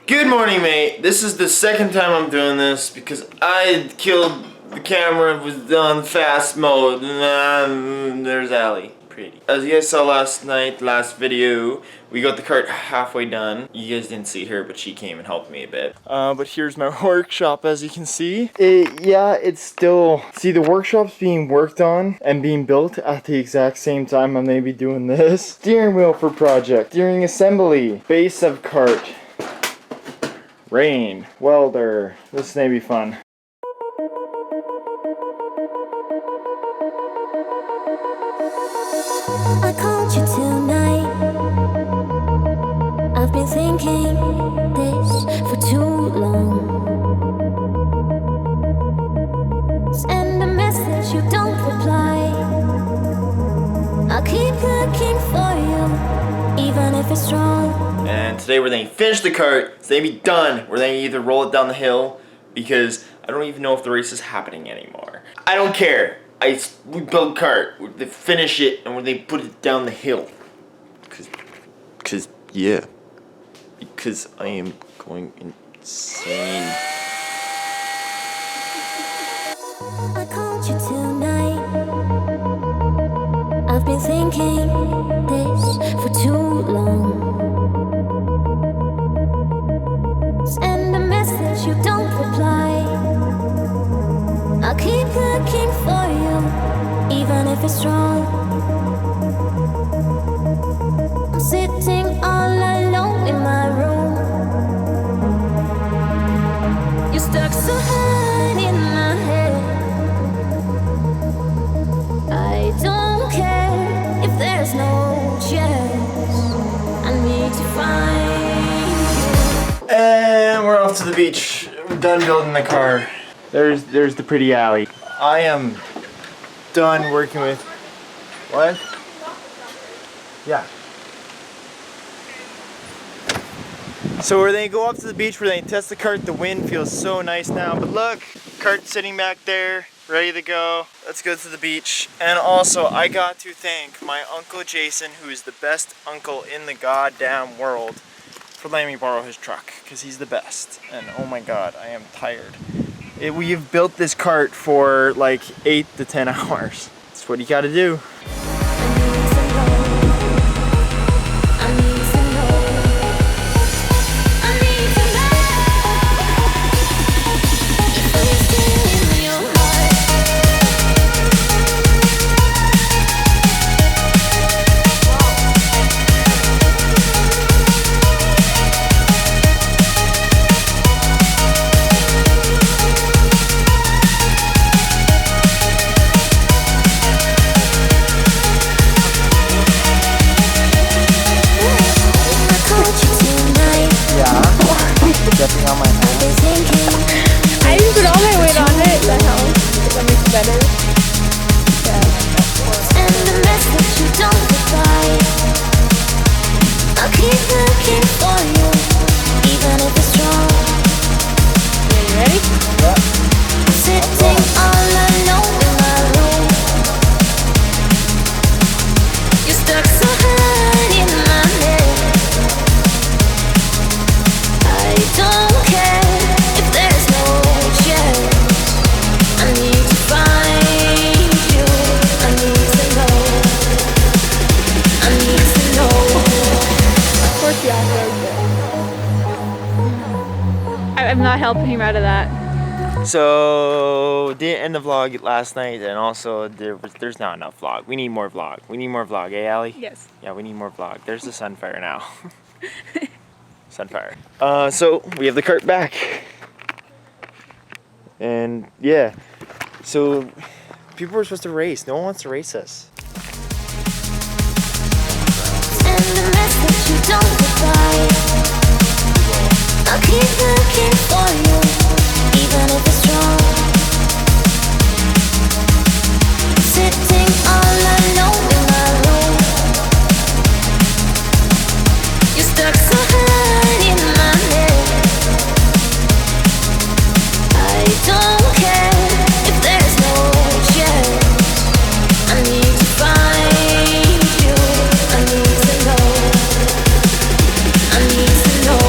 Good morning, mate. This is the second time I'm doing this because I killed the camera, was on fast mode, and there's Allie. Pretty. As you guys saw last video, we got the cart halfway done. You guys didn't see her, but she came and helped me a bit. But here's my workshop, as you can see. It's still... See, the workshop's being worked on and being built at the exact same time I'm maybe doing this. Steering wheel for project. Steering assembly. Base of cart. Rain. Welder. This may be fun. I called you tonight. I've been thinking this for too long. Send a message, you don't reply. I'll keep looking for you, even if it's wrong. And today we're going to finish the cart. It's going to be done. We're going to either roll it down the hill because I don't even know if the race is happening anymore. I don't care. We build a cart, they finish it, and when they put it down the hill. Because I am going insane. I called you tonight. I've been thinking this for too long. Send a message, you don't reply. I'll keep looking for you, even if it's wrong. I'm sitting all alone in my room. You're stuck so high in my head. I don't care if there's no chance. I need to find you. And we're off to the beach. We're done building the car. There's the pretty Allie. I am done working with... What? Yeah. So we're gonna go up to the beach, we're gonna test the cart. The wind feels so nice now. But look, cart's sitting back there, ready to go. Let's go to the beach. And also, I got to thank my Uncle Jason, who is the best uncle in the goddamn world, for letting me borrow his truck, because he's the best. And oh my god, I am tired. We've built this cart for like 8 to 10 hours. That's what you gotta do. Stepping on my hand. I didn't put all my weight on it. The hell? That makes it better. Yeah. And the message you don't reply. I'll keep looking for you, even if it's wrong. Yeah, you ready? Yeah. Sitting all alone in my room. You're stuck so high in my head. I don't care if there's no chance. I need to find you. I need to know. I need to know. Of course you have I'm not helping him out of that. So, didn't end the vlog last night, and also there's not enough vlog. We need more vlog. We need more vlog, eh, Allie? Yes. Yeah, we need more vlog. There's the sunfire now. Sunfire. So we have the cart back, and yeah, so people were supposed to race. No one wants to race us. And the message you don't reply. I'll keep looking for you, even if it's wrong. Sitting all alone in my room. You're stuck so high in my head. I don't care if there's no chance. I need to find you. I need to know. I need to know.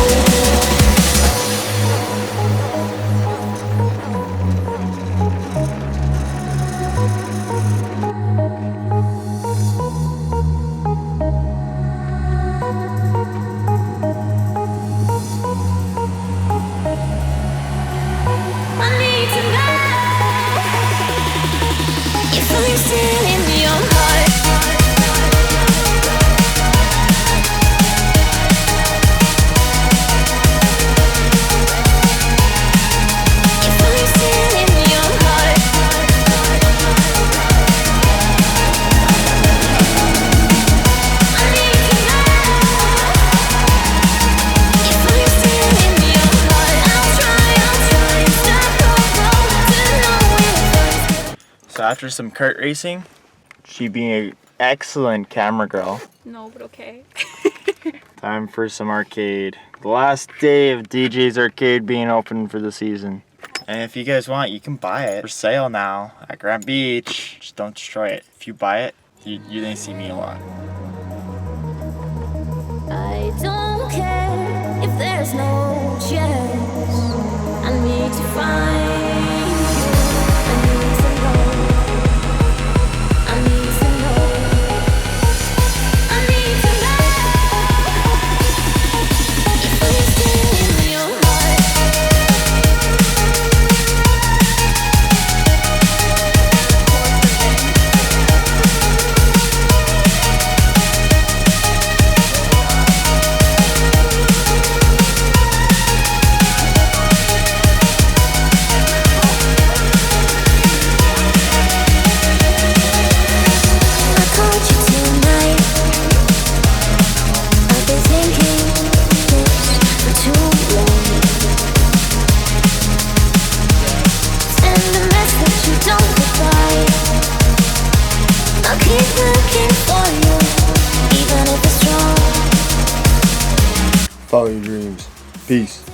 after some kart racing, she being an excellent camera girl. No, but okay. Time for some arcade. The last day of DJ's Arcade being open for the season. And if you guys want, you can buy it. For sale now at Grant Beach. Just don't destroy it. If you buy it, you're gonna see me a lot. I don't care if there's no chance. I need to find you. I need to know. I need to know. I need to know if we're still in your heart. Follow your dreams. Peace.